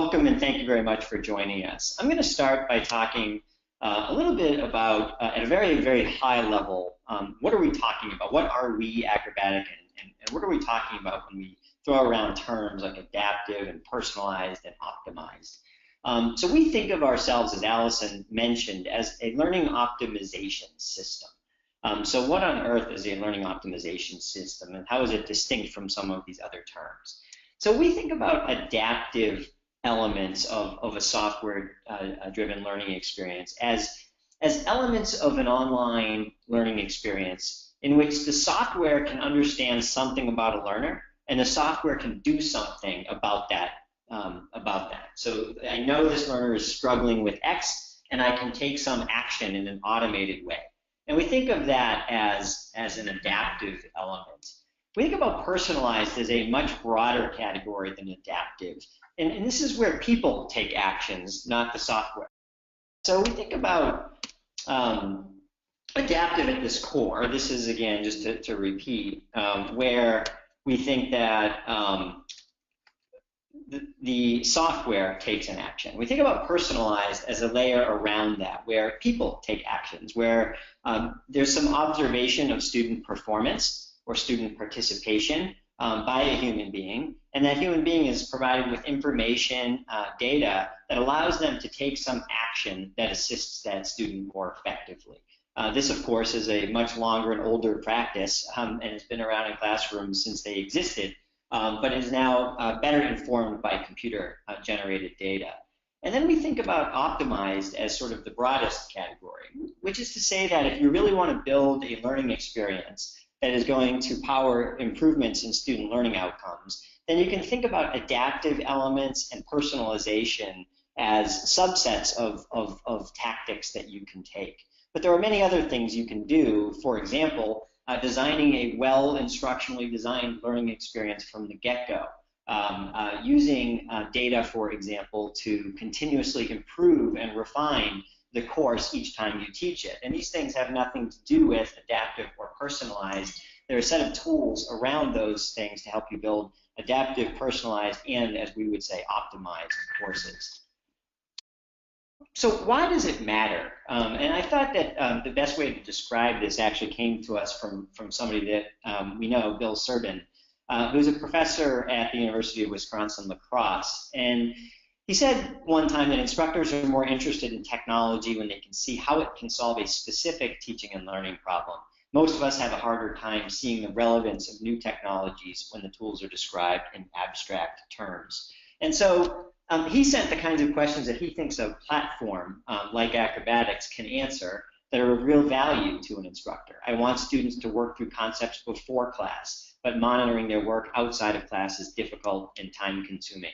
welcome and thank you very much for joining us. I'm going to start by talking a little bit about, at a very, very high level, what are we talking about? What are we, Acrobatic, and what are we talking about when we throw around terms like adaptive and personalized and optimized? So we think of ourselves, as Allison mentioned, as a learning optimization system. So what on earth is a learning optimization system, and how is it distinct from some of these other terms? So we think about adaptive elements of a software-driven learning experience as elements of an online learning experience in which the software can understand something about a learner, and the software can do something about that. So I know this learner is struggling with X, and I can take some action in an automated way. And we think of that as an adaptive element. We think about personalized as a much broader category than adaptive. And this is where people take actions, not the software. So we think about adaptive at this core. This is, again, just to repeat, where we think that the software takes an action. We think about personalized as a layer around that, where people take actions, where there's some observation of student performance or student participation by a human being, and that human being is provided with information, data, that allows them to take some action that assists that student more effectively. This, of course, is a much longer and older practice, and it's been around in classrooms since they existed, but is now better informed by computer-generated data. And then we think about optimized as sort of the broadest category, which is to say that if you really want to build a learning experience that is going to power improvements in student learning outcomes, then you can think about adaptive elements and personalization as subsets of tactics that you can take. But there are many other things you can do. For example, designing a well-instructionally designed learning experience from the get-go, using data, for example, to continuously improve and refine the course each time you teach it. And these things have nothing to do with adaptive or personalized. There are a set of tools around those things to help you build adaptive, personalized, and, as we would say, optimized courses. So why does it matter? And I thought that the best way to describe this actually came to us from somebody that we know, Bill Serban, who's a professor at the University of Wisconsin-La Crosse. And he said one time that instructors are more interested in technology when they can see how it can solve a specific teaching and learning problem. Most of us have a harder time seeing the relevance of new technologies when the tools are described in abstract terms. And so he sent the kinds of questions that he thinks a platform like Acrobatiq can answer that are of real value to an instructor. I want students to work through concepts before class, but monitoring their work outside of class is difficult and time-consuming.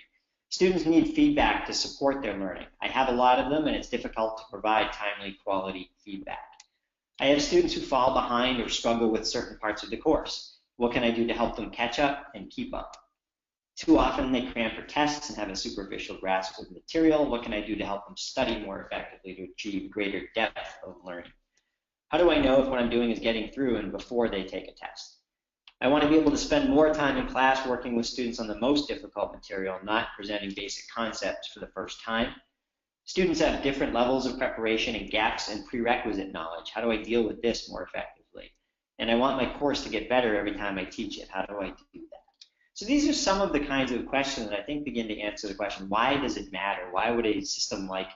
Students need feedback to support their learning. I have a lot of them, and it's difficult to provide timely, quality feedback. I have students who fall behind or struggle with certain parts of the course. What can I do to help them catch up and keep up? Too often they cram for tests and have a superficial grasp of material. What can I do to help them study more effectively to achieve greater depth of learning? How do I know if what I'm doing is getting through and before they take a test? I want to be able to spend more time in class working with students on the most difficult material, not presenting basic concepts for the first time. Students have different levels of preparation and gaps in prerequisite knowledge. How do I deal with this more effectively? And I want my course to get better every time I teach it. How do I do that? So these are some of the kinds of questions that I think begin to answer the question, why does it matter? Why would a system like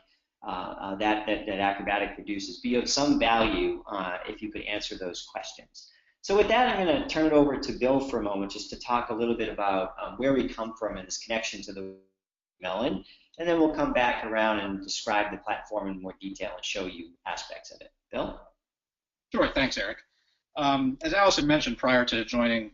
that Acrobatic produces be of some value if you could answer those questions? So with that, I'm going to turn it over to Bill for a moment just to talk a little bit about where we come from and this connection to the melon, and then we'll come back around and describe the platform in more detail and show you aspects of it. Bill? Sure, thanks, Eric. As Allison mentioned, prior to joining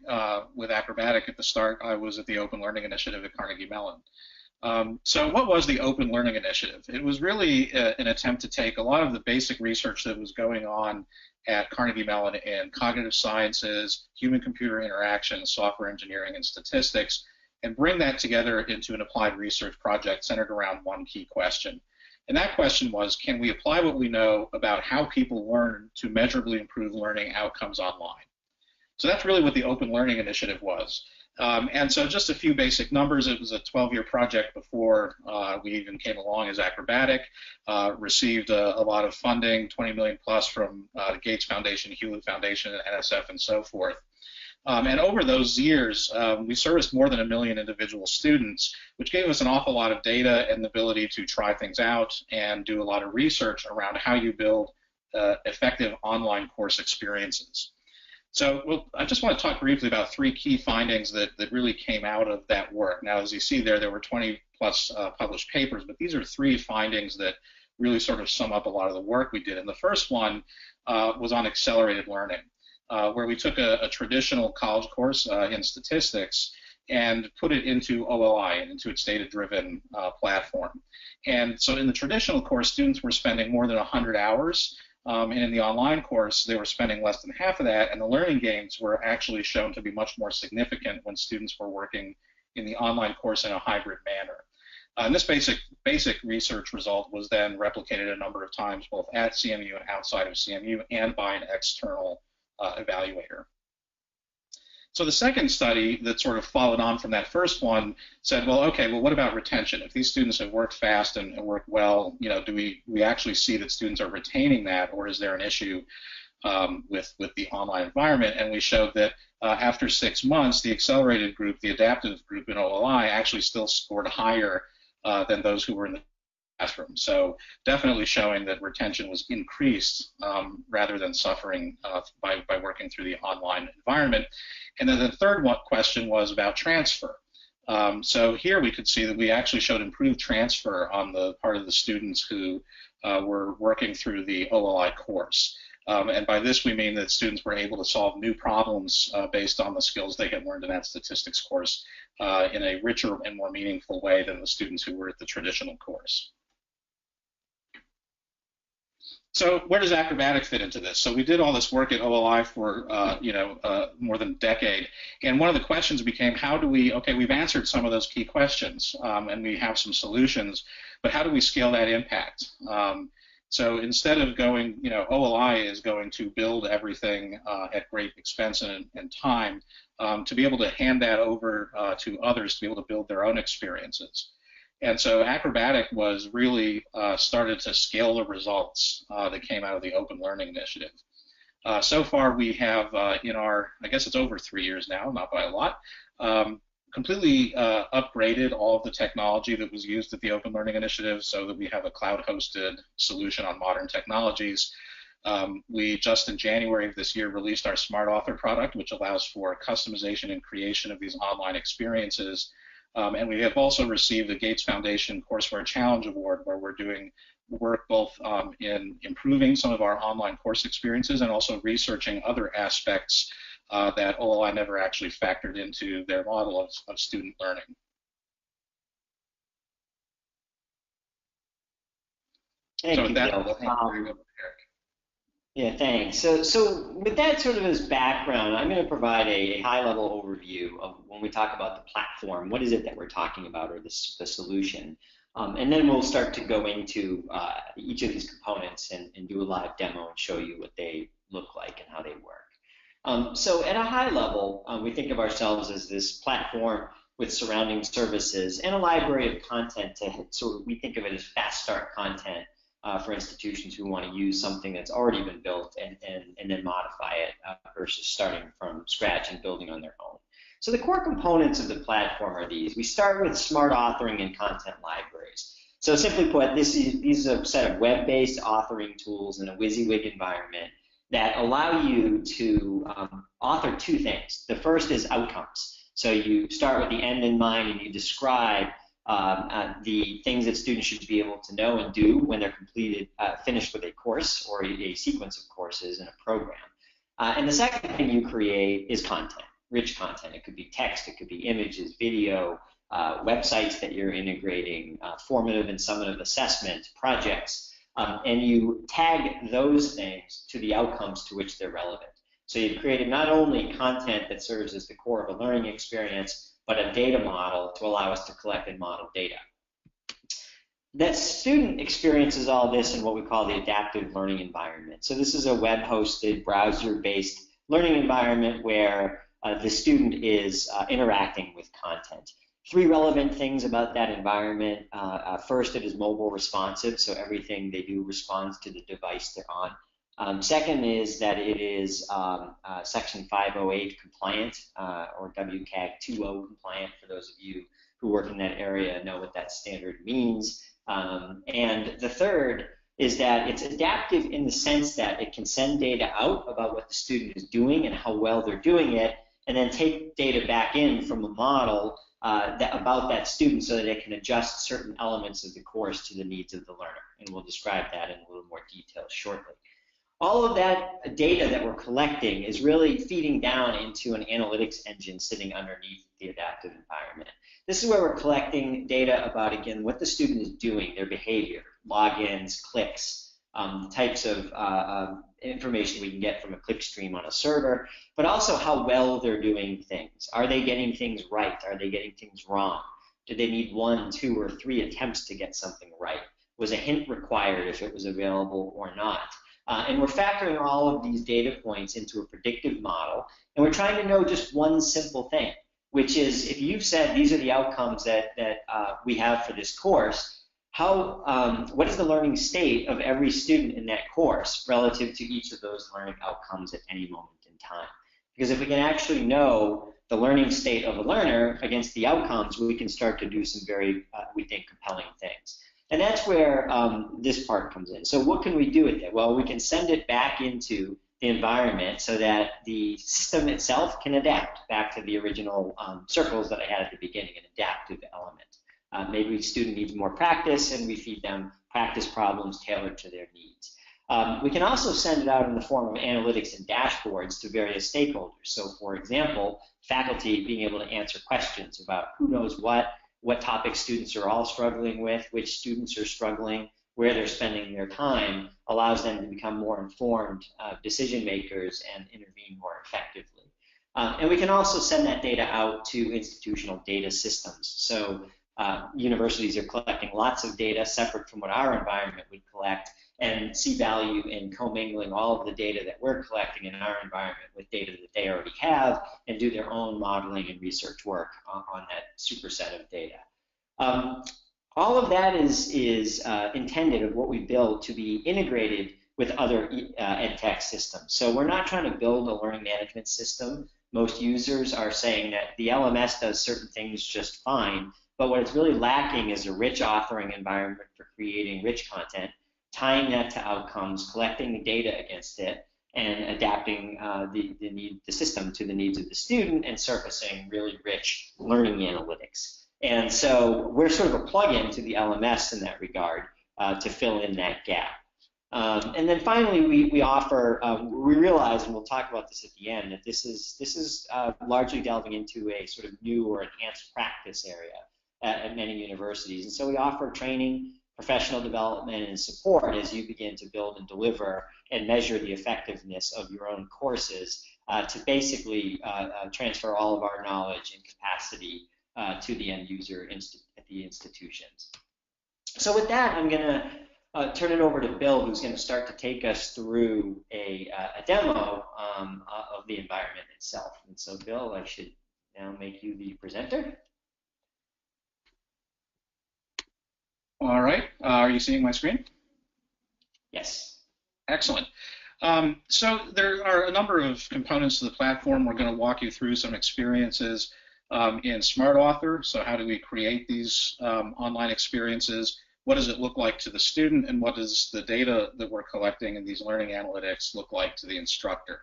with Acrobatic at the start, I was at the Open Learning Initiative at Carnegie Mellon. So what was the Open Learning Initiative? It was really an attempt to take a lot of the basic research that was going on at Carnegie Mellon in cognitive sciences, human-computer interaction, software engineering, and statistics, and bring that together into an applied research project centered around one key question. And that question was, can we apply what we know about how people learn to measurably improve learning outcomes online? So that's really what the Open Learning Initiative was. And so just a few basic numbers. It was a 12-year project before we even came along as Acrobatic. Received a lot of funding, 20 million plus from the Gates Foundation, Hewlett Foundation, NSF, and so forth. And over those years, we serviced more than 1 million individual students, which gave us an awful lot of data and the ability to try things out and do a lot of research around how you build effective online course experiences. So I just want to talk briefly about 3 key findings that really came out of that work. Now, as you see there were 20 plus published papers, but these are 3 findings that really sort of sum up a lot of the work we did. And the first one was on accelerated learning, where we took a traditional college course in statistics and put it into OLI and into its data-driven platform. And so in the traditional course, students were spending more than 100 hours. And in the online course, they were spending less than half of that, and the learning gains were actually shown to be much more significant when students were working in the online course in a hybrid manner. And this basic research result was then replicated a number of times, both at CMU and outside of CMU, and by an external evaluator. So the second study that sort of followed on from that first one said, well, okay, well, what about retention? If these students have worked fast and worked well, do we actually see that students are retaining that, or is there an issue with the online environment? And we showed that after 6 months, the accelerated group, the adaptive group in OLI, actually still scored higher than those who were in the classroom. So definitely showing that retention was increased rather than suffering by working through the online environment. And then the third question was about transfer. So here we could see that we actually showed improved transfer on the part of the students who were working through the OLI course. And by this we mean that students were able to solve new problems based on the skills they had learned in that statistics course in a richer and more meaningful way than the students who were at the traditional course. So where does Acrobatic fit into this? So we did all this work at OLI for more than a decade, and one of the questions became, how do we, okay, we've answered some of those key questions, and we have some solutions, but how do we scale that impact? So instead of going, OLI is going to build everything at great expense and time, to be able to hand that over to others to be able to build their own experiences. And so Acrobatic was really started to scale the results that came out of the Open Learning Initiative. So far we have in our, I guess it's over 3 years now, not by a lot, completely upgraded all of the technology that was used at the Open Learning Initiative so that we have a cloud-hosted solution on modern technologies. We just in January of this year released our Smart Author product, which allows for customization and creation of these online experiences. And we have also received the Gates Foundation Courseware Challenge Award, where we're doing work both in improving some of our online course experiences and also researching other aspects that OLI never actually factored into their model of student learning. Thank you, Bill. Yeah, thanks. So with that sort of as background, I'm going to provide a high-level overview of when we talk about the platform, what is it that we're talking about, or the solution. And then we'll start to go into each of these components and do a live demo and show you what they look like and how they work. So at a high level, we think of ourselves as this platform with surrounding services and a library of content we think of it as fast start content for institutions who want to use something that's already been built and then modify it versus starting from scratch and building on their own. So the core components of the platform are these. We start with smart authoring and content libraries. So simply put, these are a set of web-based authoring tools in a WYSIWYG environment that allow you to author 2 things. The first is outcomes. So you start with the end in mind and you describe the things that students should be able to know and do when they're finished with a course or a sequence of courses in a program. And the second thing you create is content, rich content. It could be text, it could be images, video, websites that you're integrating, formative and summative assessment, projects, and you tag those things to the outcomes to which they're relevant. So you've created not only content that serves as the core of a learning experience, but a data model to allow us to collect and model data. That student experiences all this in what we call the adaptive learning environment. So this is a web-hosted, browser-based learning environment where the student is interacting with content. Three relevant things about that environment. First, it is mobile responsive, so everything they do responds to the device they're on. Second is that it is Section 508 compliant, or WCAG 2.0 compliant, for those of you who work in that area know what that standard means. And the third is that it's adaptive in the sense that it can send data out about what the student is doing and how well they're doing it, and then take data back in from a model about that student so that it can adjust certain elements of the course to the needs of the learner. And we'll describe that in a little more detail shortly. All of that data that we're collecting is really feeding down into an analytics engine sitting underneath the adaptive environment. This is where we're collecting data about, again, what the student is doing, their behavior, logins, clicks, the types of information we can get from a click stream on a server, but also how well they're doing things. Are they getting things right? Are they getting things wrong? Do they need 1, 2, or 3 attempts to get something right? Was a hint required if it was available or not? And we're factoring all of these data points into a predictive model, and we're trying to know just one simple thing, which is if you've said these are the outcomes that we have for this course, what is the learning state of every student in that course relative to each of those learning outcomes at any moment in time? Because if we can actually know the learning state of a learner against the outcomes, we can start to do some very, we think, compelling things. And that's where this part comes in. So what can we do with it? Well, we can send it back into the environment so that the system itself can adapt back to the original circles that I had at the beginning, an adaptive element. Maybe a student needs more practice, and we feed them practice problems tailored to their needs. We can also send it out in the form of analytics and dashboards to various stakeholders. So, for example, faculty being able to answer questions about who knows what topics students are all struggling with, which students are struggling, where they're spending their time, allows them to become more informed decision makers and intervene more effectively. And we can also send that data out to institutional data systems. So universities are collecting lots of data separate from what our environment would collect, and see value in commingling all of the data that we're collecting in our environment with data that they already have, and do their own modeling and research work on that superset of data. All of that is intended of what we build to be integrated with other ed tech systems. So we're not trying to build a learning management system. Most users are saying that the LMS does certain things just fine, but what it's really lacking is a rich authoring environment for creating rich content, tying that to outcomes, collecting the data against it, and adapting the system to the needs of the student, and surfacing really rich learning analytics. And so we're sort of a plug-in to the LMS in that regard to fill in that gap. And then finally, we offer, we realize, and we'll talk about this at the end, that this is largely delving into a sort of new or enhanced practice area at many universities. And so we offer training, professional development, and support as you begin to build and deliver and measure the effectiveness of your own courses to basically transfer all of our knowledge and capacity to the end user at the institutions. So with that, I'm going to turn it over to Bill, who's going to start to take us through a demo of the environment itself. And so, Bill, I should now make you the presenter. All right. Are you seeing my screen? Yes. Excellent. So there are a number of components to the platform. We're going to walk you through some experiences in Smart Author. So how do we create these online experiences? What does it look like to the student, and what does the data that we're collecting in these learning analytics look like to the instructor?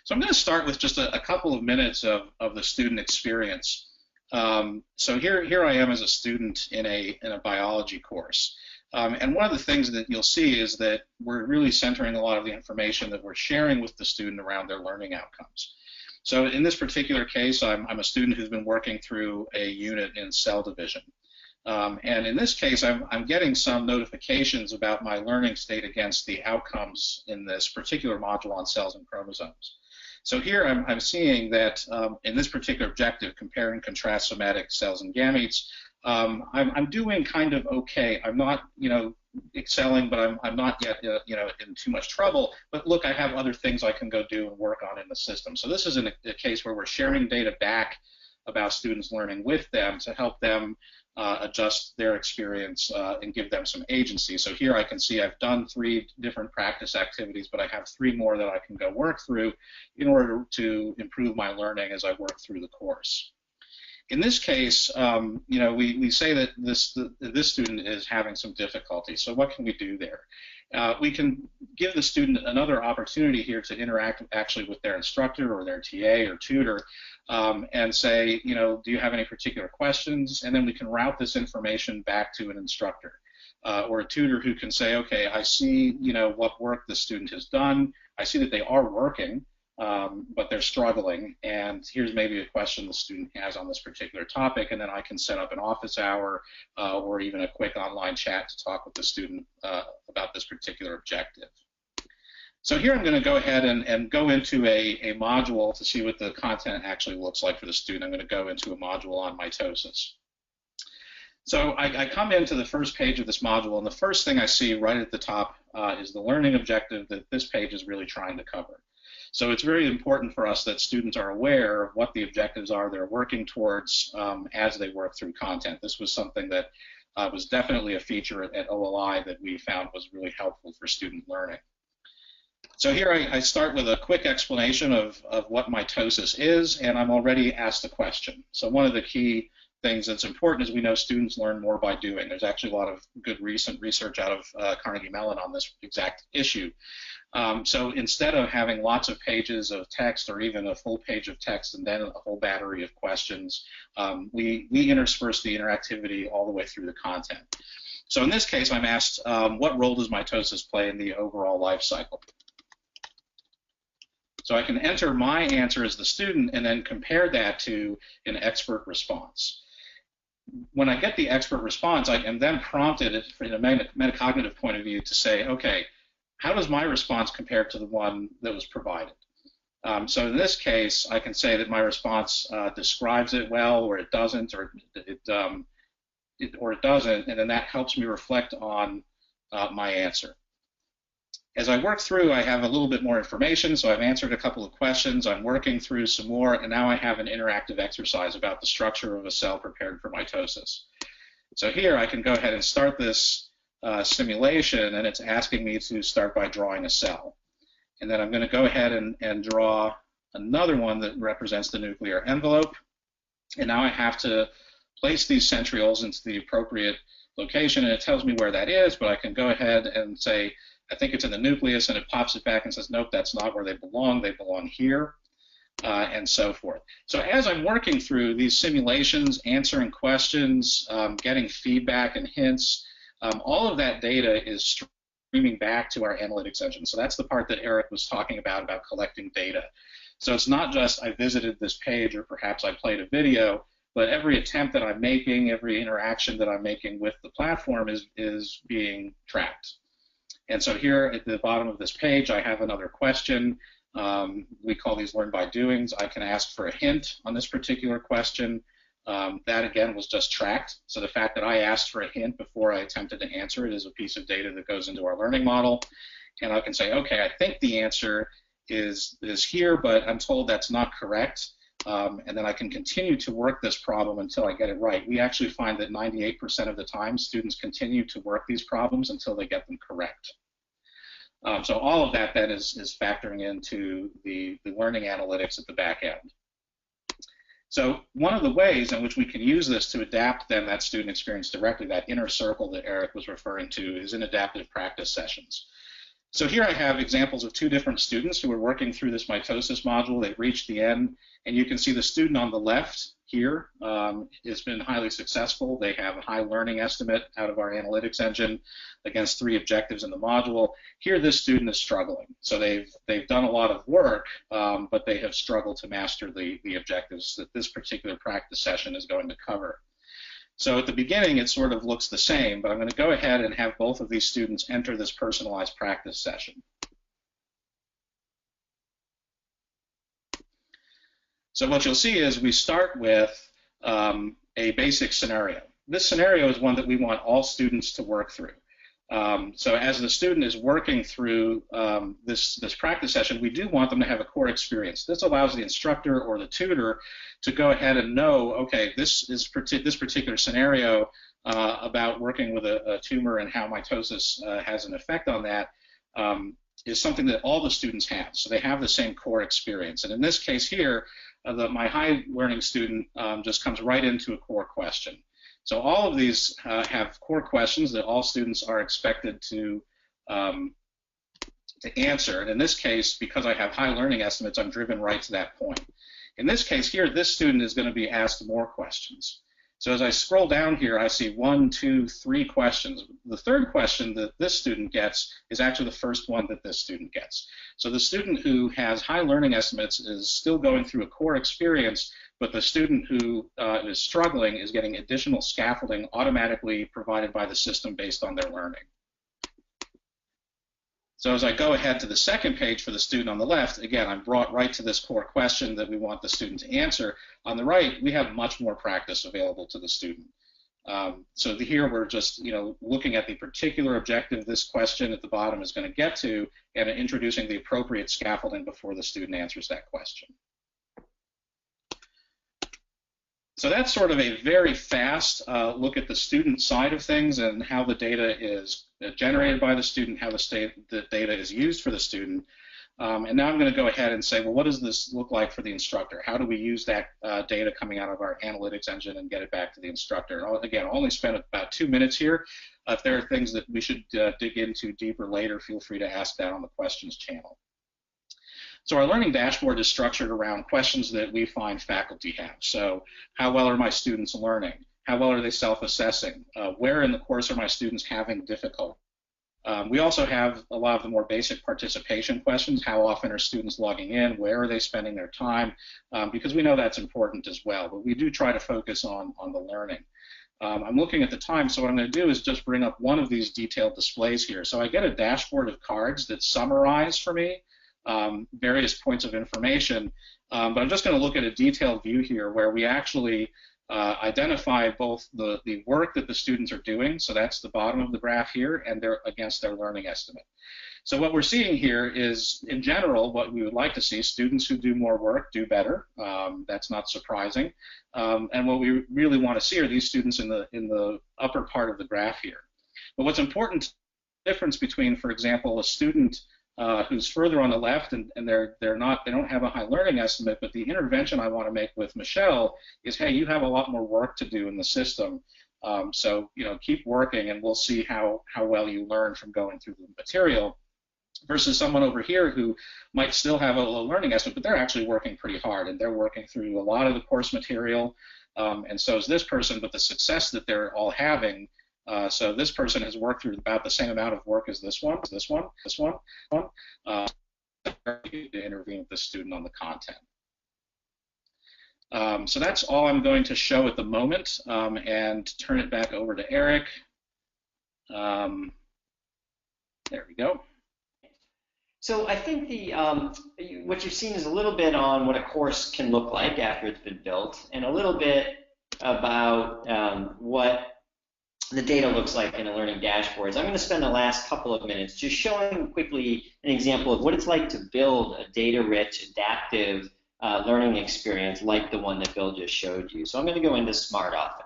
So I'm going to start with just a couple of minutes of the student experience. So here I am as a student in a biology course. And one of the things that you'll see is that we're really centering a lot of the information that we're sharing with the student around their learning outcomes. So in this particular case, I'm a student who's been working through a unit in cell division. And in this case, I'm getting some notifications about my learning state against the outcomes in this particular module on cells and chromosomes. So here I'm seeing that in this particular objective, compare and contrast somatic cells and gametes, I'm doing kind of okay. I'm not, excelling, but I'm not yet, in too much trouble. But look, I have other things I can go do and work on in the system. So this is a case where we're sharing data back about students learning with them to help them adjust their experience and give them some agency. So here I can see I've done 3 different practice activities, but I have 3 more that I can go work through in order to improve my learning as I work through the course. In this case, we say that this student is having some difficulty. So what can we do there? We can give the student another opportunity here to interact actually with their instructor or their TA or tutor and say, do you have any particular questions? And then we can route this information back to an instructor or a tutor who can say, okay, I see, what work the student has done. I see that they are working. But they're struggling, and here's maybe a question the student has on this particular topic, and then I can set up an office hour or even a quick online chat to talk with the student about this particular objective. So here I'm going to go ahead and go into a module to see what the content actually looks like for the student. I'm going to go into a module on mitosis. So I come into the first page of this module, and the first thing I see right at the top is the learning objective that this page is really trying to cover. So it's very important for us that students are aware of what the objectives are they're working towards as they work through content. This was something that was definitely a feature at OLI that we found was really helpful for student learning. So here I start with a quick explanation of what mitosis is, and I'm already asked a question. So one of the key things that's important is we know students learn more by doing. There's actually a lot of good recent research out of Carnegie Mellon on this exact issue. So instead of having lots of pages of text or even a full page of text and then a whole battery of questions, we intersperse the interactivity all the way through the content. So in this case, I'm asked, what role does mitosis play in the overall life cycle? So I can enter my answer as the student and then compare that to an expert response. When I get the expert response, I am then prompted from a metacognitive point of view to say, okay, how does my response compare to the one that was provided? So in this case, I can say that my response describes it well, or it doesn't, or it doesn't, and then that helps me reflect on my answer. As I work through, I have a little bit more information, so I've answered a couple of questions, I'm working through some more, and now I have an interactive exercise about the structure of a cell prepared for mitosis. So here I can go ahead and start this simulation, and it's asking me to start by drawing a cell. And then I'm going to go ahead and draw another one that represents the nuclear envelope. And now I have to place these centrioles into the appropriate location, and it tells me where that is, but I can go ahead and say, I think it's in the nucleus, and it pops it back and says, nope, that's not where they belong here, and so forth. So as I'm working through these simulations, answering questions, getting feedback and hints, all of that data is streaming back to our analytics engine. So that's the part that Eric was talking about collecting data. So it's not just I visited this page or perhaps I played a video, but every attempt that I'm making, every interaction that I'm making with the platform is being tracked. And so here at the bottom of this page, I have another question. We call these learn by doings. I can ask for a hint on this particular question. That, again, was just tracked. So the fact that I asked for a hint before I attempted to answer it is a piece of data that goes into our learning model. And I can say, okay, I think the answer is here, but I'm told that's not correct. And then I can continue to work this problem until I get it right. We actually find that 98% of the time, students continue to work these problems until they get them correct. So all of that then is factoring into the learning analytics at the back end. So one of the ways in which we can use this to adapt then that student experience directly, that inner circle that Eric was referring to, is in adaptive practice sessions. So here I have examples of 2 different students who are working through this mitosis module. They've reached the end, and you can see the student on the left here has been highly successful. They have a high learning estimate out of our analytics engine against 3 objectives in the module. Here this student is struggling. So they've done a lot of work, but they have struggled to master the objectives that this particular practice session is going to cover. So at the beginning, it sort of looks the same, but I'm going to go ahead and have both of these students enter this personalized practice session. So what you'll see is we start with a basic scenario. this scenario is one that we want all students to work through. So as the student is working through this practice session, we do want them to have a core experience. This allows the instructor or the tutor to go ahead and know, okay, this particular scenario about working with a tumor and how mitosis has an effect on that is something that all the students have. So they have the same core experience. And in this case here, my high learning student just comes right into a core question. So all of these have core questions that all students are expected to answer. And in this case, because I have high learning estimates, I'm driven right to that point. In this case here, this student is going to be asked more questions. So as I scroll down here, I see 1, 2, 3 questions. The third question that this student gets is actually the first one that this student gets. So the student who has high learning estimates is still going through a core experience, but the student who is struggling is getting additional scaffolding automatically provided by the system based on their learning. So as I go ahead to the second page for the student on the left, again, I'm brought right to this core question that we want the student to answer. On the right, we have much more practice available to the student. So here we're just looking at the particular objective this question at the bottom is going to get to and introducing the appropriate scaffolding before the student answers that question. So that's sort of a very fast look at the student side of things and how the data is generated by the student, how the data is used for the student. And now I'm going to go ahead and say, well, what does this look like for the instructor? How do we use that data coming out of our analytics engine and get it back to the instructor? And again, I'll only spend about 2 minutes here. If there are things that we should dig into deeper later, feel free to ask that on the questions channel. So our learning dashboard is structured around questions that we find faculty have. So how well are my students learning? How well are they self-assessing? Where in the course are my students having difficulty? We also have a lot of the more basic participation questions. How often are students logging in? Where are they spending their time? Because we know that's important as well, but we do try to focus on the learning. I'm looking at the time, so what I'm going to do is just bring up one of these detailed displays here. So I get a dashboard of cards that summarize for me various points of information, but I'm just going to look at a detailed view here where we actually identify both the work that the students are doing, so that's the bottom of the graph here, and they're against their learning estimate. So what we're seeing here is, in general, what we would like to see, students who do more work do better. That's not surprising. And what we really want to see are these students in the upper part of the graph here. But what's important, difference between, for example, a student who's further on the left and they don't have a high learning estimate, but the intervention I want to make with Michelle is, hey, you have a lot more work to do in the system, so keep working and we'll see how well you learn from going through the material, versus someone over here who might still have a low learning estimate, but they're actually working pretty hard and they're working through a lot of the course material, and so is this person, but the success that they're all having, so this person has worked through about the same amount of work as this one, to intervene with the student on the content. So that's all I'm going to show at the moment, and turn it back over to Eric. There we go. So I think what you've seen is a little bit on what a course can look like after it's been built, and a little bit about what the data looks like in a learning dashboards. I'm going to spend the last couple of minutes just showing quickly an example of what it's like to build a data-rich, adaptive learning experience like the one that Bill just showed you. So I'm going to go into SmartAuthor.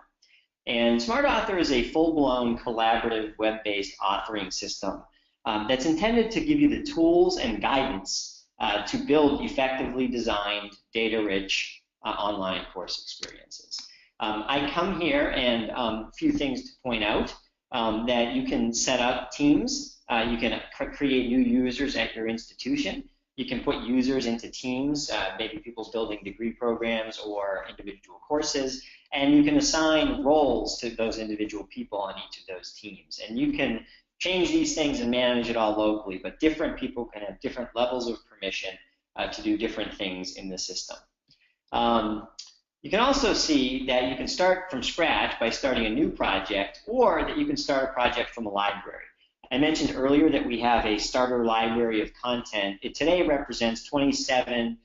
And SmartAuthor is a full-blown collaborative web-based authoring system that's intended to give you the tools and guidance to build effectively designed, data-rich online course experiences. I come here and a few things to point out, that you can set up teams, you can create new users at your institution, you can put users into teams, maybe people building degree programs or individual courses, and you can assign roles to those individual people on each of those teams. And you can change these things and manage it all locally, but different people can have different levels of permission to do different things in the system. You can also see that you can start from scratch by starting a new project, or that you can start a project from a library. I mentioned earlier that we have a starter library of content. It today represents 27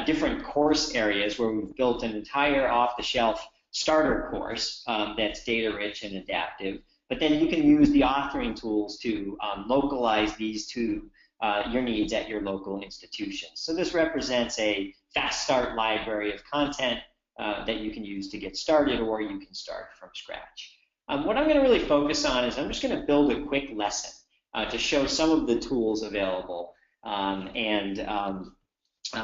different course areas where we've built an entire off-the-shelf starter course that's data rich and adaptive. But then you can use the authoring tools to localize these to your needs at your local institution. So this represents a fast start library of content that you can use to get started, or you can start from scratch. What I'm going to really focus on is I'm just going to build a quick lesson to show some of the tools available and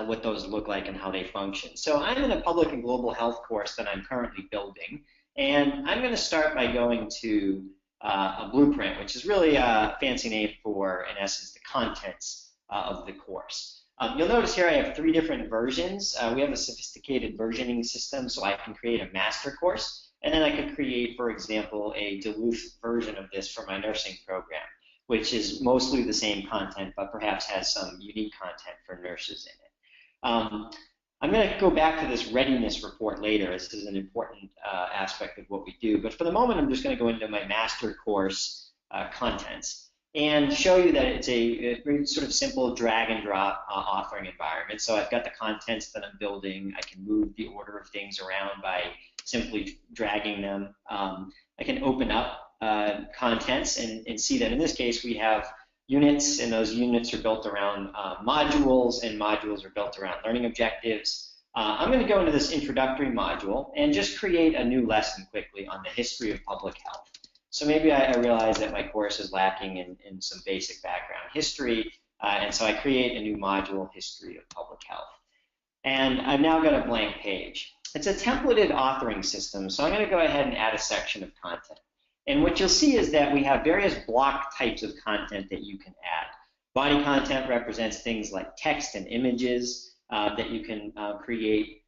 what those look like and how they function. So I'm in a public and global health course that I'm currently building, and I'm going to start by going to a blueprint, which is really a fancy name for, in essence, the contents of the course. You'll notice here I have 3 different versions. We have a sophisticated versioning system, so I can create a master course, and then I could create, for example, a Duluth version of this for my nursing program, which is mostly the same content, but perhaps has some unique content for nurses in it. I'm going to go back to this readiness report later. This is an important aspect of what we do. But for the moment, I'm just going to go into my master course contents and show you that it's a very sort of simple drag and drop authoring environment. So I've got the contents that I'm building. I can move the order of things around by simply dragging them. I can open up contents and see that in this case we have units, and those units are built around modules, and modules are built around learning objectives. I'm going to go into this introductory module and just create a new lesson quickly on the history of public health. So maybe I realize that my course is lacking in some basic background history, and so I create a new module, History of Public Health. And I've now got a blank page. It's a templated authoring system, so I'm going to go ahead and add a section of content. And what you'll see is that we have various block types of content that you can add. Body content represents things like text and images that you can create.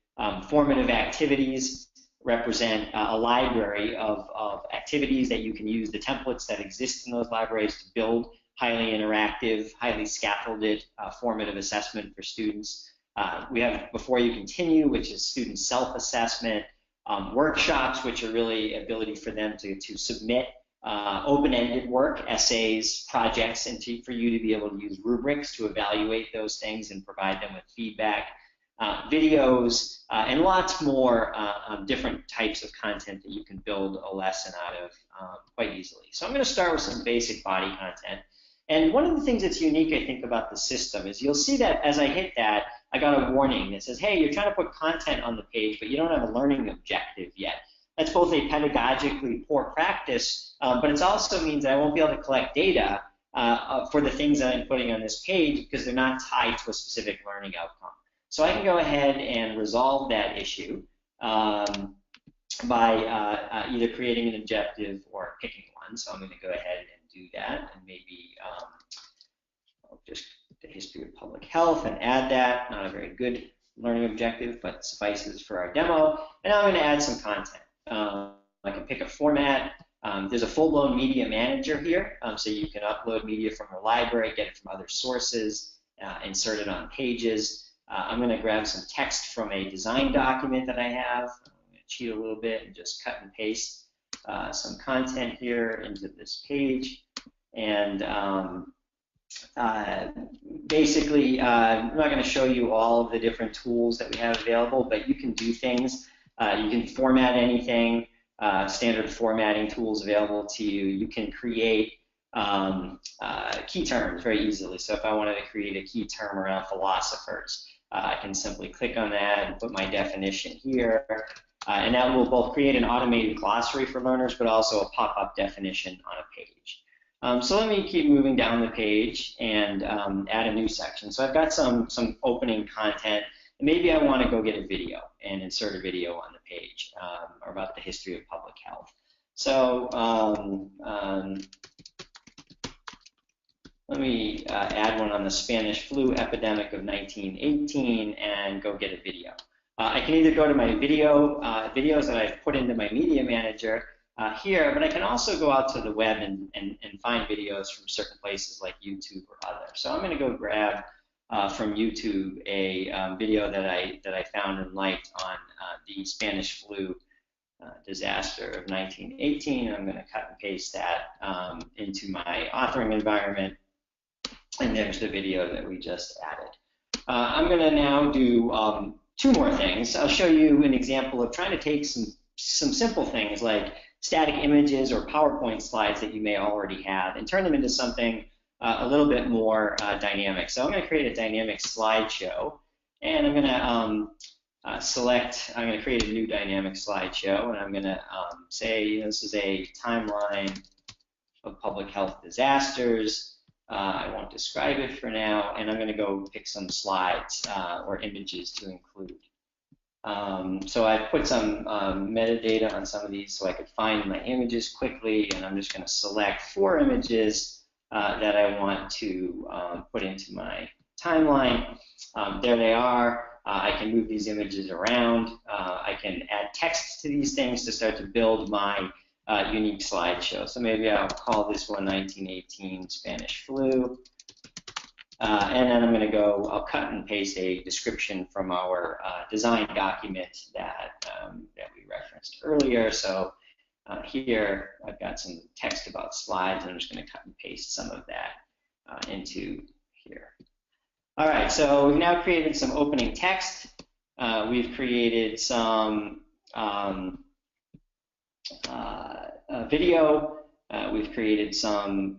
Formative activities represent a library of activities that you can use, the templates that exist in those libraries to build highly interactive, highly scaffolded formative assessment for students. We have Before You Continue, which is student self-assessment. Workshops, which are really ability for them to submit open-ended work, essays, projects, and for you to be able to use rubrics to evaluate those things and provide them with feedback. Videos, and lots more different types of content that you can build a lesson out of quite easily. So I'm going to start with some basic body content. And one of the things that's unique, I think, about the system is you'll see that as I hit that, I got a warning that says, hey, you're trying to put content on the page, but you don't have a learning objective yet. That's both a pedagogically poor practice, but it also means that I won't be able to collect data for the things that I'm putting on this page because they're not tied to a specific learning outcome. So I can go ahead and resolve that issue by either creating an objective or picking one. So I'm going to go ahead and do that, and maybe I'll just the history of public health and add that. Not a very good learning objective, but suffices for our demo. And now I'm going to add some content. I can pick a format. There's a full-blown media manager here, so you can upload media from the library, get it from other sources, insert it on pages. I'm going to grab some text from a design document that I have. I'm going to cheat a little bit and just cut and paste some content here into this page. And basically, I'm not going to show you all of the different tools that we have available, but you can do things. You can format anything, standard formatting tools available to you. You can create key terms very easily. So if I wanted to create a key term around philosophers, I can simply click on that and put my definition here. And that will both create an automated glossary for learners, but also a pop-up definition on a page. So let me keep moving down the page and add a new section. So I've got some opening content. And maybe I want to go get a video and insert a video on the page or about the history of public health. So let me add one on the Spanish flu epidemic of 1918 and go get a video. I can either go to my videos that I've put into my media manager here, but I can also go out to the web and find videos from certain places like YouTube or others. So I'm going to go grab from YouTube a video that I found and liked on the Spanish flu disaster of 1918, and I'm going to cut and paste that into my authoring environment, and there's the video that we just added. I'm going to now do 2 more things. I'll show you an example of trying to take some some simple things like static images or PowerPoint slides that you may already have and turn them into something a little bit more dynamic. So I'm going to create a dynamic slideshow, and I'm going to I'm going to create a new dynamic slideshow, and I'm going to say this is a timeline of public health disasters. I won't describe it for now, and I'm going to go pick some slides or images to include. So I've put some metadata on some of these so I could find my images quickly, and I'm just going to select 4 images that I want to put into my timeline. There they are. I can move these images around. I can add text to these things to start to build my unique slideshow. So maybe I'll call this one 1918 Spanish flu. And then I'm going to I'll cut and paste a description from our design document that we referenced earlier. So here I've got some text about slides, and I'm just going to cut and paste some of that into here. All right, so we've now created some opening text. We've created some video. We've created some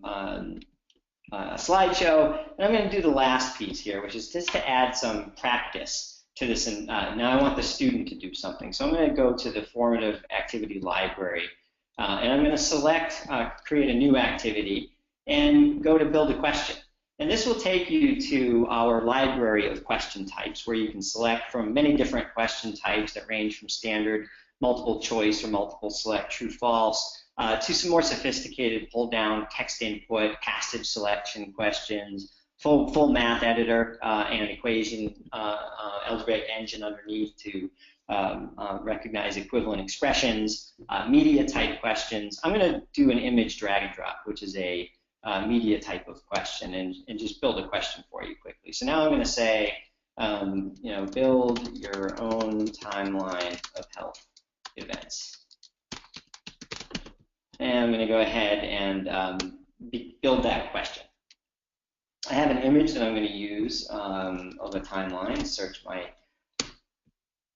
slideshow, and I'm going to do the last piece here, which is just to add some practice to this. And now I want the student to do something. So I'm going to go to the formative activity library, and I'm going to select create a new activity and go to build a question. And this will take you to our library of question types, where you can select from many different question types that range from standard, multiple choice, or multiple select true false, to some more sophisticated pull down text input, passage selection questions, full math editor, and an equation algebraic engine underneath to recognize equivalent expressions, media type questions. I'm going to do an image drag and drop, which is a media type of question, and just build a question for you quickly. So now I'm going to say, build your own timeline of health events. And I'm going to go ahead and build that question. I have an image that I'm going to use of a timeline. Search my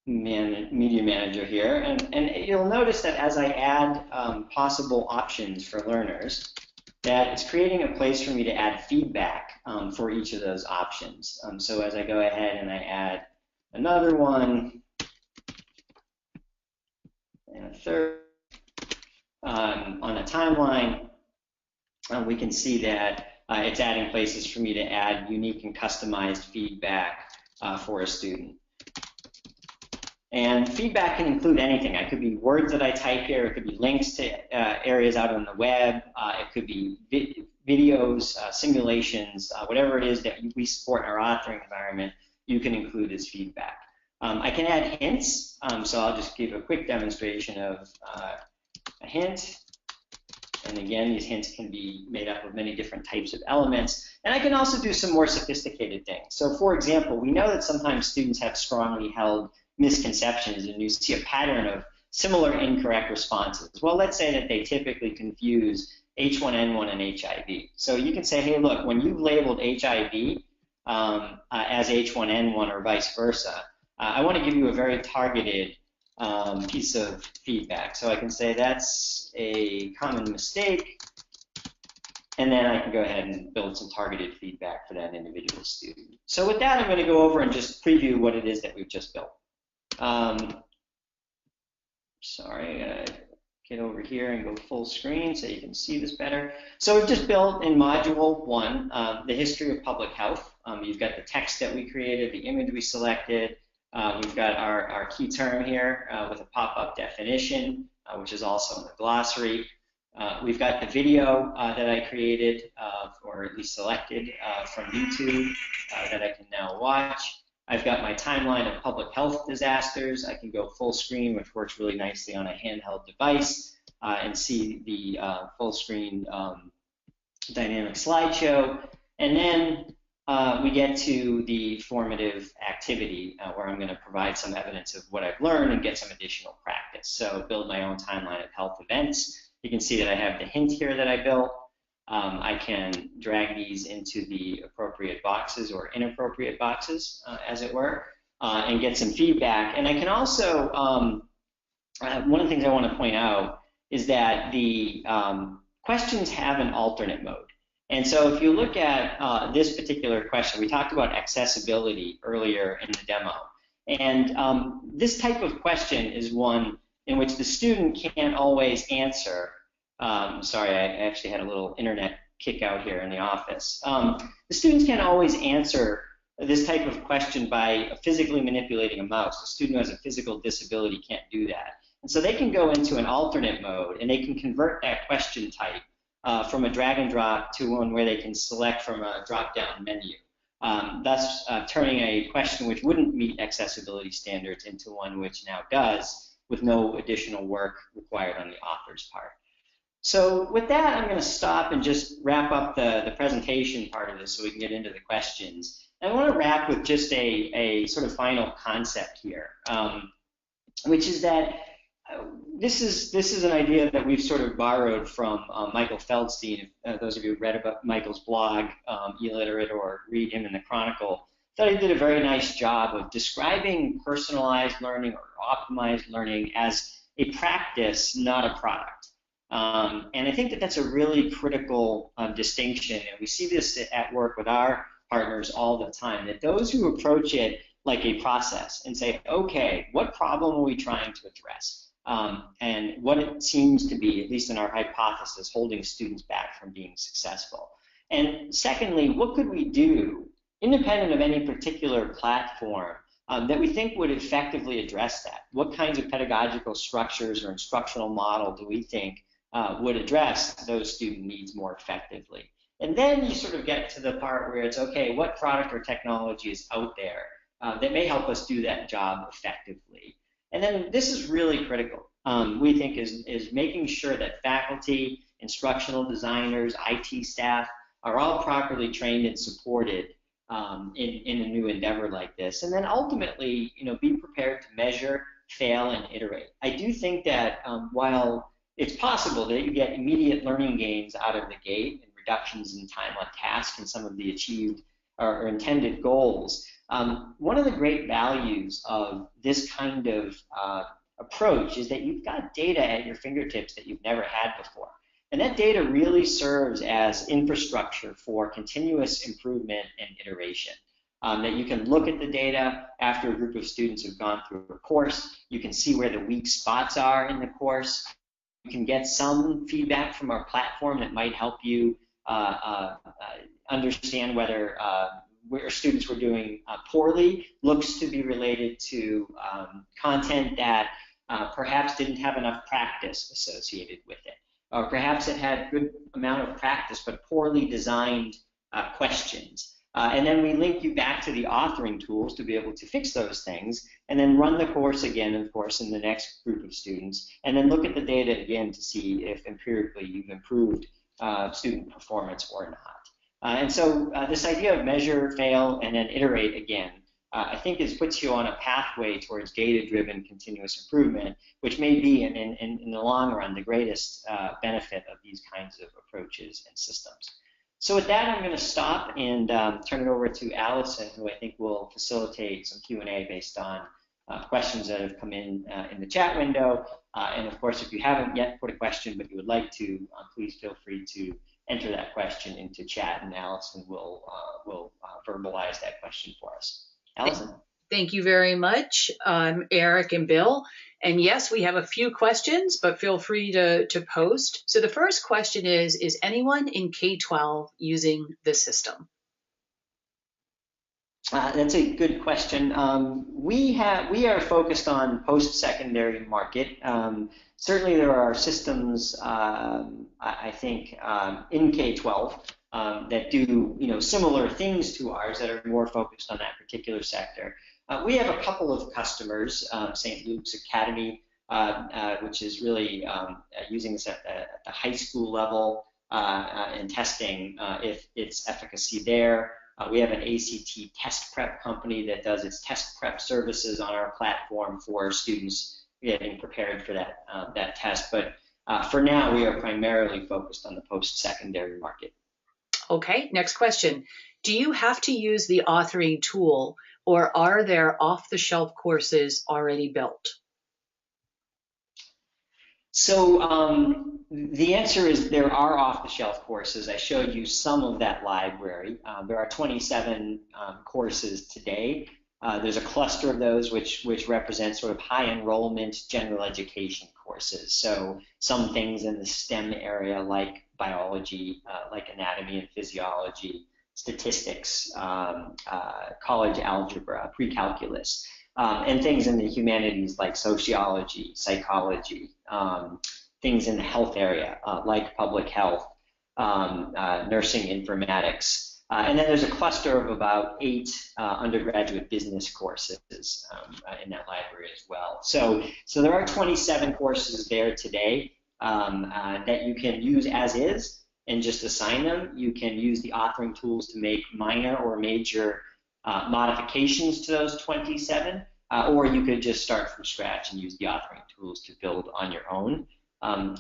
media manager here, and you'll notice that as I add possible options for learners, that it's creating a place for me to add feedback for each of those options. So as I go ahead and I add another one and a third on a timeline, we can see that it's adding places for me to add unique and customized feedback for a student. And feedback can include anything. It could be words that I type here. It could be links to areas out on the web. It could be videos, simulations, whatever it is that we support in our authoring environment, you can include as feedback. I can add hints. So I'll just give a quick demonstration of a hint. And again, these hints can be made up of many different types of elements. And I can also do some more sophisticated things. So for example, we know that sometimes students have strongly held misconceptions, and you see a pattern of similar incorrect responses. Well, let's say that they typically confuse H1N1 and HIV. So you can say, hey, look, when you've labeled HIV as H1N1 or vice versa, I want to give you a very targeted piece of feedback. So I can say that's a common mistake, and then I can go ahead and build some targeted feedback for that individual student. So with that, I'm going to go over and just preview what it is that we've just built. Sorry, I gotta get over here and go full screen so you can see this better. So we've just built in module 1 the history of public health. You've got the text that we created, the image we selected. We've got our key term here with a pop-up definition, which is also in the glossary. We've got the video that I created, or at least selected from YouTube that I can now watch. I've got my timeline of public health disasters. I can go full screen, which works really nicely on a handheld device, and see the full screen dynamic slideshow. And then we get to the formative activity where I'm going to provide some evidence of what I've learned and get some additional practice. So build my own timeline of health events. You can see that I have the hint here that I built. I can drag these into the appropriate boxes or inappropriate boxes, as it were, and get some feedback. And I can also one of the things I want to point out is that the questions have an alternate mode. And so if you look at this particular question, we talked about accessibility earlier in the demo. And this type of question is one in which the student can't always answer. Sorry, I actually had a little internet kick out here in the office. The students can't always answer this type of question by physically manipulating a mouse. A student who has a physical disability can't do that. And so they can go into an alternate mode and they can convert that question type from a drag and drop to one where they can select from a drop-down menu, thus turning a question which wouldn't meet accessibility standards into one which now does, with no additional work required on the author's part. So with that, I'm going to stop and just wrap up the presentation part of this so we can get into the questions. And I want to wrap with just a sort of final concept here, which is that this is an idea that we've sort of borrowed from Michael Feldstein. Those of you who read about Michael's blog, eLiterate, or read him in the Chronicle, thought he did a very nice job of describing personalized learning or optimized learning as a practice, not a product. And I think that that's a really critical distinction, and we see this at work with our partners all the time, that those who approach it like a process and say, okay, what problem are we trying to address? And what it seems to be, at least in our hypothesis, holding students back from being successful. And secondly, what could we do, independent of any particular platform, that we think would effectively address that? What kinds of pedagogical structures or instructional model do we think would address those student needs more effectively? And then you sort of get to the part where it's, okay, what product or technology is out there that may help us do that job effectively? And then this is really critical, we think, is making sure that faculty, instructional designers, IT staff are all properly trained and supported in a new endeavor like this. And then ultimately, be prepared to measure, fail, and iterate. I do think that while it's possible that you get immediate learning gains out of the gate and reductions in time on task and some of the achieved or intended goals, one of the great values of this kind of approach is that you've got data at your fingertips that you've never had before. And that data really serves as infrastructure for continuous improvement and iteration. That you can look at the data after a group of students have gone through a course. You can see where the weak spots are in the course. You can get some feedback from our platform that might help you understand whether where students were doing poorly looks to be related to content that perhaps didn't have enough practice associated with it. Or perhaps it had a good amount of practice but poorly designed questions. And then we link you back to the authoring tools to be able to fix those things, and then run the course again, of course, in the next group of students, and then look at the data again to see if empirically you've improved student performance or not. And so this idea of measure, fail, and then iterate again, I think puts you on a pathway towards data-driven continuous improvement, which may be, in the long run, the greatest benefit of these kinds of approaches and systems. So with that, I'm going to stop and turn it over to Allison, who I think will facilitate some Q&A based on questions that have come in the chat window. And of course, if you haven't yet put a question but you would like to, please feel free to enter that question into chat, and Allison will verbalize that question for us. Allison. Thank you very much, Eric and Bill. And yes, we have a few questions, but feel free to post. So the first question is anyone in K-12 using the system? That's a good question. We are focused on post-secondary market. Certainly there are systems, I think, in K-12 that do similar things to ours that are more focused on that particular sector. We have a couple of customers, St. Luke's Academy, which is really using this at the high school level and testing if its efficacy there. We have an ACT test prep company that does its test prep services on our platform for students getting prepared for that test. But for now, we are primarily focused on the post-secondary market. Okay, next question. Do you have to use the authoring tool, or are there off-the-shelf courses already built? So the answer is there are off-the-shelf courses. I showed you some of that library. There are 27 courses today. There's a cluster of those which represent sort of high enrollment general education courses. So some things in the STEM area like biology, like anatomy and physiology, statistics, college algebra, pre-calculus. And things in the humanities like sociology, psychology, things in the health area like public health, nursing informatics. And then there's a cluster of about 8 undergraduate business courses in that library as well. So there are 27 courses there today that you can use as is and just assign them. You can use the authoring tools to make minor or major modifications to those 27, or you could just start from scratch and use the authoring tools to build on your own.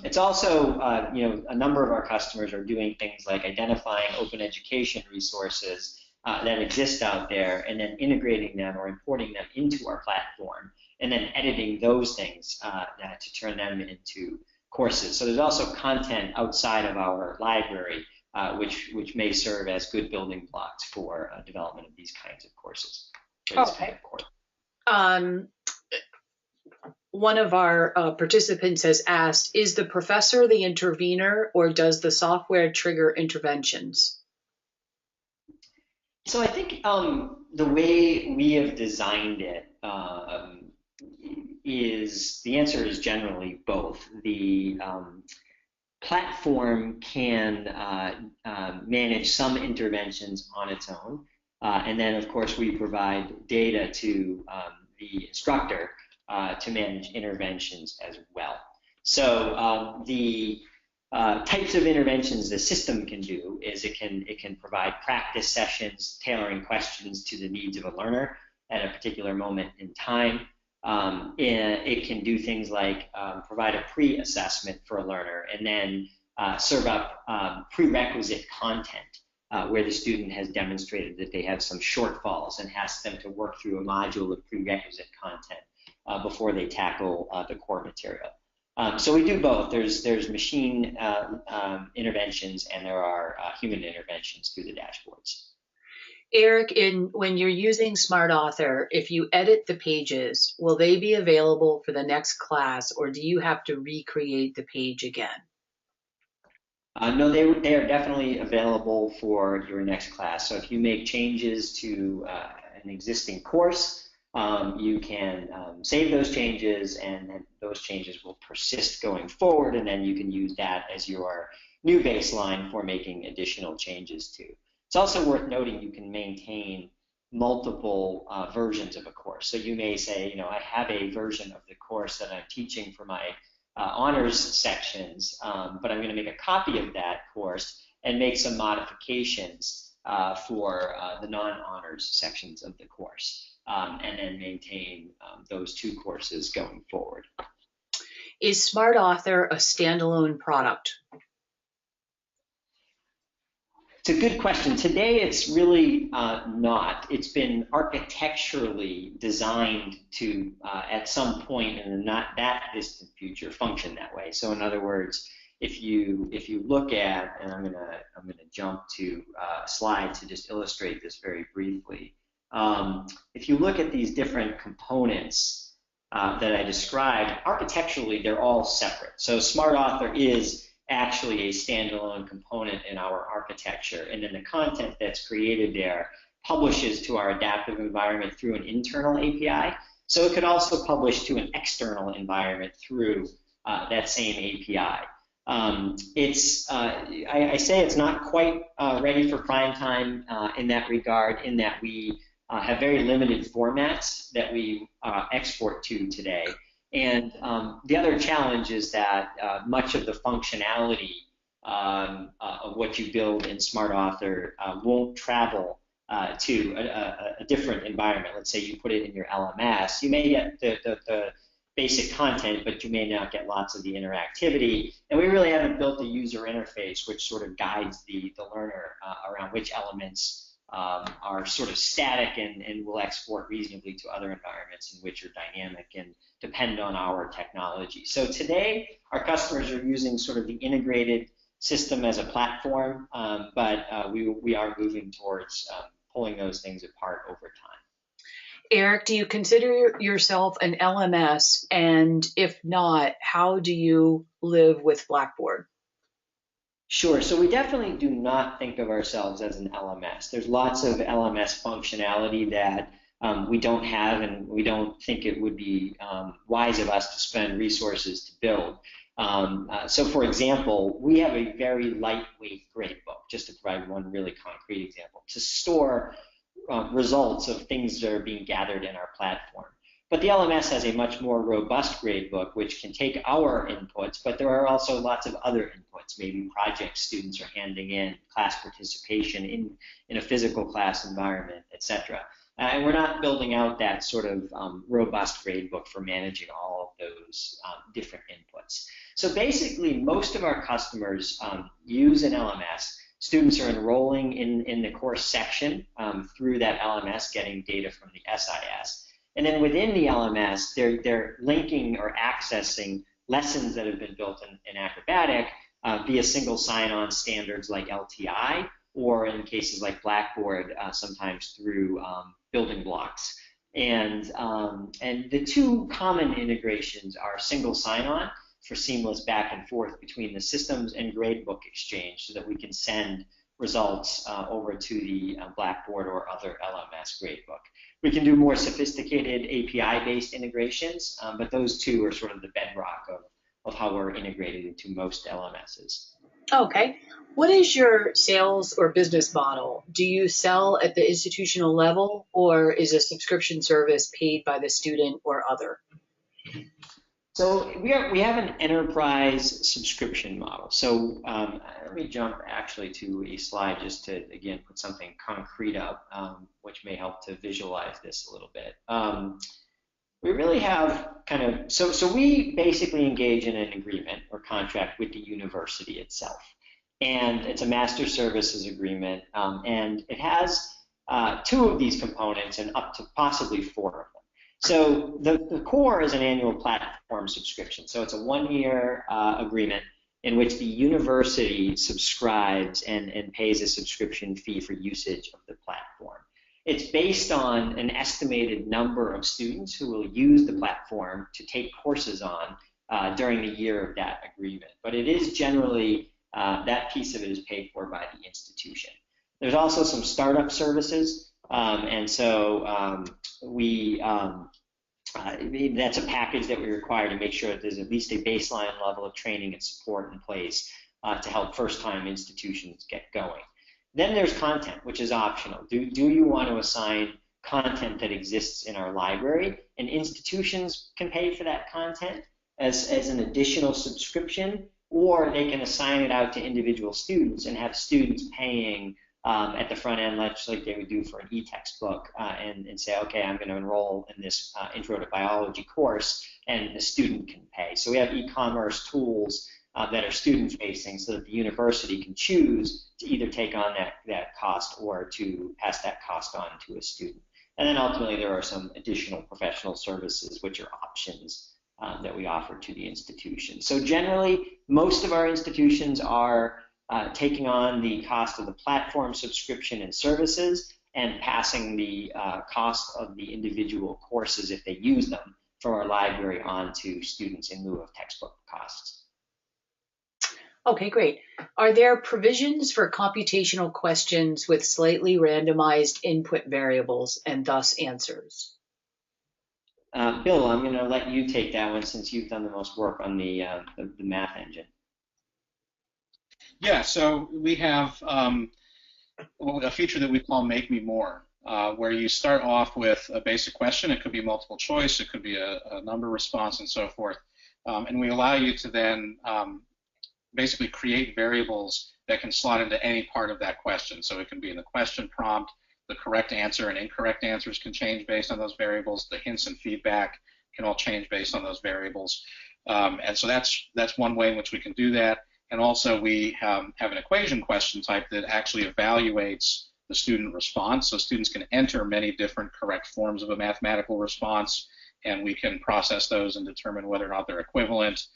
It's also, a number of our customers are doing things like identifying open education resources that exist out there and then integrating them or importing them into our platform and then editing those things to turn them into courses. So there's also content outside of our library which may serve as good building blocks for development of these kinds of courses. Okay. One of our participants has asked, is the professor the intervener or does the software trigger interventions? So I think the way we have designed it the answer is generally both. The platform can manage some interventions on its own, and then of course we provide data to the instructor to manage interventions as well. So the types of interventions the system can do is it can provide practice sessions, tailoring questions to the needs of a learner at a particular moment in time. It can do things like provide a pre-assessment for a learner and then serve up prerequisite content where the student has demonstrated that they have some shortfalls and asks them to work through a module of prerequisite content before they tackle the core material. So we do both. There's machine interventions and there are human interventions through the dashboards. Eric, when you're using Smart Author, if you edit the pages, will they be available for the next class or do you have to recreate the page again? No, they are definitely available for your next class. So if you make changes to an existing course, you can save those changes and then those changes will persist going forward and then you can use that as your new baseline for making additional changes to. It's also worth noting you can maintain multiple versions of a course. So you may say, I have a version of the course that I'm teaching for my honors sections, but I'm going to make a copy of that course and make some modifications for the non-honors sections of the course, and then maintain those 2 courses going forward. Is Smart Author a standalone product? It's a good question. Today, it's really not. It's been architecturally designed to, at some point in the not that distant future, function that way. So, in other words, if you look at, and I'm gonna jump to a slide to just illustrate this very briefly. If you look at these different components that I described, architecturally they're all separate. So, Smart Author is actually a standalone component in our architecture, and then the content that's created there publishes to our adaptive environment through an internal API. So it could also publish to an external environment through that same API. I say it's not quite ready for prime time in that regard, in that we have very limited formats that we export to today. And the other challenge is that much of the functionality of what you build in Smart Author won't travel to a different environment. Let's say you put it in your LMS. You may get the basic content, but you may not get lots of the interactivity. And we really haven't built a user interface which sort of guides the learner around which elements are sort of static and will export reasonably to other environments in which are dynamic and depend on our technology. So today, our customers are using sort of the integrated system as a platform, but we are moving towards pulling those things apart over time. Eric, do you consider yourself an LMS? And if not, how do you live with Blackboard? Sure. So we definitely do not think of ourselves as an LMS. There's lots of LMS functionality that we don't have, and we don't think it would be wise of us to spend resources to build. So for example, we have a very lightweight gradebook, just to provide one really concrete example, to store results of things that are being gathered in our platform. But the LMS has a much more robust gradebook, which can take our inputs, but there are also lots of other inputs, maybe projects students are handing in, class participation in a physical class environment, etc. And we're not building out that sort of robust gradebook for managing all of those different inputs. So basically, most of our customers use an LMS. Students are enrolling in the course section through that LMS, getting data from the SIS. And then within the LMS, they're linking or accessing lessons that have been built in Acrobatic via single sign-on standards like LTI, or in cases like Blackboard, sometimes through building blocks. And the two common integrations are single sign-on for seamless back and forth between the systems, and gradebook exchange so that we can send results over to the Blackboard or other LMS gradebook. We can do more sophisticated API-based integrations, but those two are sort of the bedrock of how we're integrated into most LMSs. Okay. What is your sales or business model? Do you sell at the institutional level, or is a subscription service paid by the student or other? So we have an enterprise subscription model. So let me jump actually to a slide just to, again, put something concrete up, which may help to visualize this a little bit. We really have kind of, so we basically engage in an agreement or contract with the university itself. And it's a master services agreement, and it has two of these components and up to possibly four of them. So the core is an annual platform subscription. So it's a one-year agreement in which the university subscribes and pays a subscription fee for usage of the platform. It's based on an estimated number of students who will use the platform to take courses on during the year of that agreement. But it is generally, that piece of it is paid for by the institution. There's also some startup services. And so that's a package that we require to make sure that there's at least a baseline level of training and support in place to help first-time institutions get going. Then there's content, which is optional. Do you want to assign content that exists in our library? And institutions can pay for that content as an additional subscription, or they can assign it out to individual students and have students paying at the front end, like they would do for an e-textbook, and say, okay, I'm going to enroll in this Intro to Biology course, and the student can pay. So we have e-commerce tools that are student-facing so that the university can choose to either take on that cost or to pass that cost on to a student. And then ultimately there are some additional professional services, which are options that we offer to the institution. So generally, most of our institutions are taking on the cost of the platform subscription and services and passing the cost of the individual courses, if they use them, from our library on to students in lieu of textbook costs. Okay, great. Are there provisions for computational questions with slightly randomized input variables and thus answers? Bill, I'm going to let you take that one since you've done the most work on the math engine. Yeah, so we have a feature that we call Make Me More, where you start off with a basic question. It could be multiple choice, it could be a number response, and so forth. And we allow you to then basically create variables that can slot into any part of that question. So it can be in the question prompt, the correct answer and incorrect answers can change based on those variables, the hints and feedback can all change based on those variables. And so that's one way in which we can do that. And also we have an equation question type that actually evaluates the student response. So students can enter many different correct forms of a mathematical response, and we can process those and determine whether or not they're equivalent.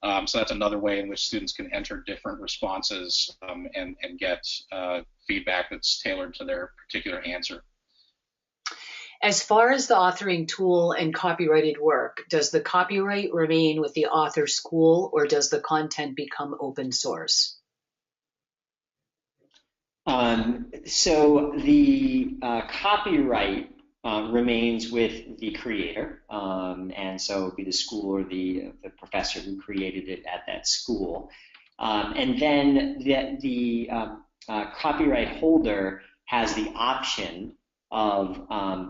So that's another way in which students can enter different responses and get feedback that's tailored to their particular answer. As far as the authoring tool and copyrighted work, does the copyright remain with the author school, or does the content become open source? So the copyright remains with the creator, and so it would be the school or the professor who created it at that school. And then the copyright holder has the option of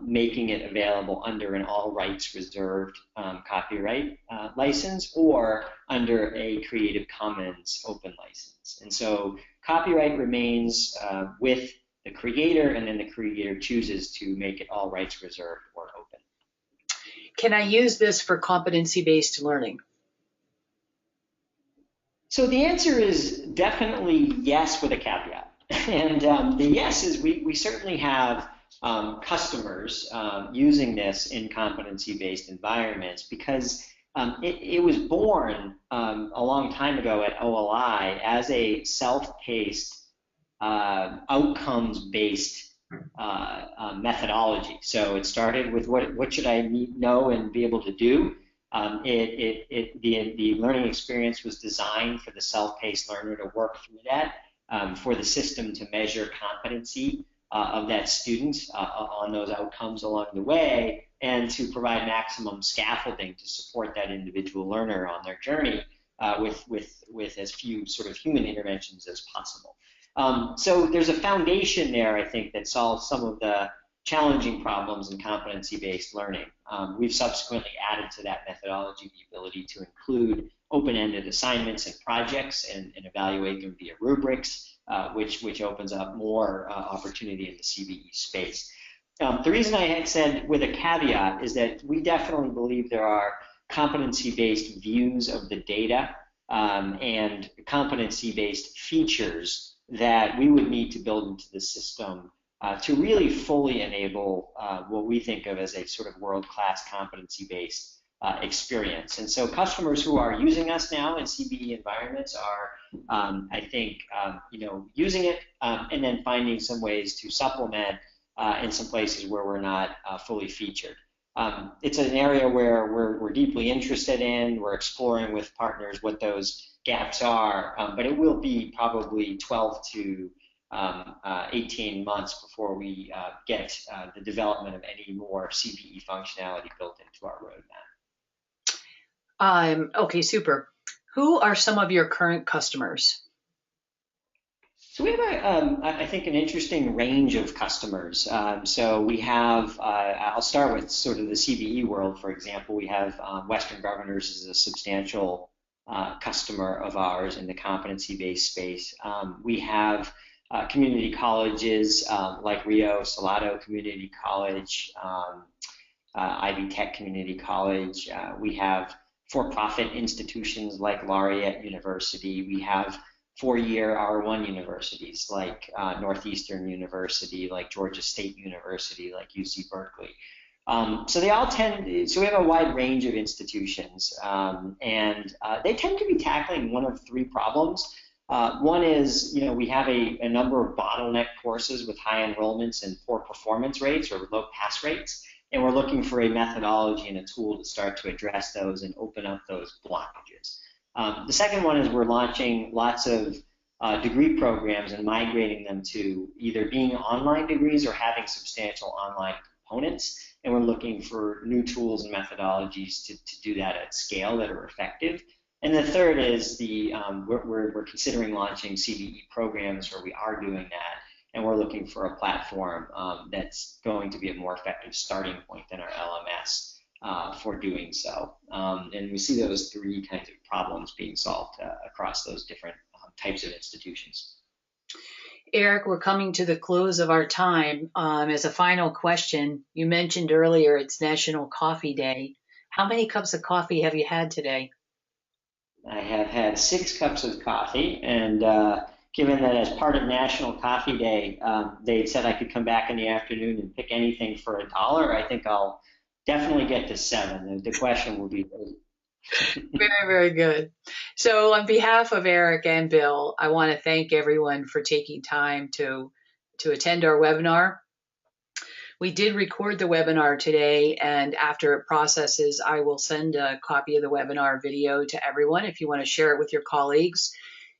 making it available under an all rights reserved copyright license or under a Creative Commons open license. And so copyright remains with the creator, and then the creator chooses to make it all rights reserved or open. Can I use this for competency-based learning? So the answer is definitely yes with a caveat. And the yes is we certainly have customers using this in competency-based environments because it was born a long time ago at OLI as a self-paced, outcomes-based methodology. So it started with what should I know and be able to do. The learning experience was designed for the self-paced learner to work through that, for the system to measure competency of that student on those outcomes along the way, and to provide maximum scaffolding to support that individual learner on their journey with as few sort of human interventions as possible. So there's a foundation there, I think, that solves some of the challenging problems in competency-based learning. We've subsequently added to that methodology the ability to include open-ended assignments and projects and evaluate them via rubrics, which opens up more opportunity in the CBE space. The reason I had said with a caveat is that we definitely believe there are competency-based views of the data and competency-based features that we would need to build into the system to really fully enable what we think of as a sort of world-class competency-based experience. And so customers who are using us now in CBE environments are, I think, using it and then finding some ways to supplement in some places where we're not fully featured. It's an area where we're deeply interested in. We're exploring with partners what those gaps are, but it will be probably 12 to 18 months before we get the development of any more CBE functionality built into our roadmap. Okay, super. Who are some of your current customers? So we have, I think, an interesting range of customers. So we have, I'll start with sort of the CBE world, for example. We have Western Governors as a substantial customer of ours in the competency-based space. We have community colleges like Rio Salado Community College, Ivy Tech Community College. We have for-profit institutions like Laureate University. We have four-year R1 universities like Northeastern University, like Georgia State University, like UC Berkeley. So they all so we have a wide range of institutions, and they tend to be tackling one of three problems. One is, we have a number of bottleneck courses with high enrollments and poor performance rates or low pass rates, and we're looking for a methodology and a tool to start to address those and open up those blockages. The second one is we're launching lots of degree programs and migrating them to either being online degrees or having substantial online components, and we're looking for new tools and methodologies to do that at scale that are effective. And the third is we're considering launching CBE programs, or we are doing that, and we're looking for a platform that's going to be a more effective starting point than our LMS for doing so. And we see those three kinds of problems being solved across those different types of institutions. Eric, we're coming to the close of our time. As a final question, you mentioned earlier it's National Coffee Day. How many cups of coffee have you had today? I have had 6 cups of coffee, and given that as part of National Coffee Day, they said I could come back in the afternoon and pick anything for $1, I think I'll definitely get to 7. The question will be Very, very good. So on behalf of Eric and Bill, I want to thank everyone for taking time to attend our webinar. We did record the webinar today, and after it processes, I will send a copy of the webinar video to everyone if you want to share it with your colleagues.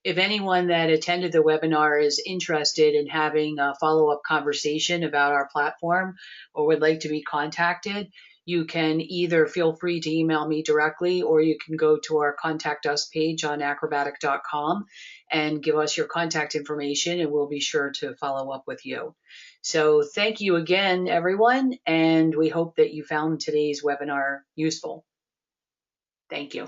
If anyone that attended the webinar is interested in having a follow-up conversation about our platform or would like to be contacted, you can either feel free to email me directly, or you can go to our Contact Us page on acrobatic.com and give us your contact information, and we'll be sure to follow up with you. So thank you again, everyone, and we hope that you found today's webinar useful. Thank you.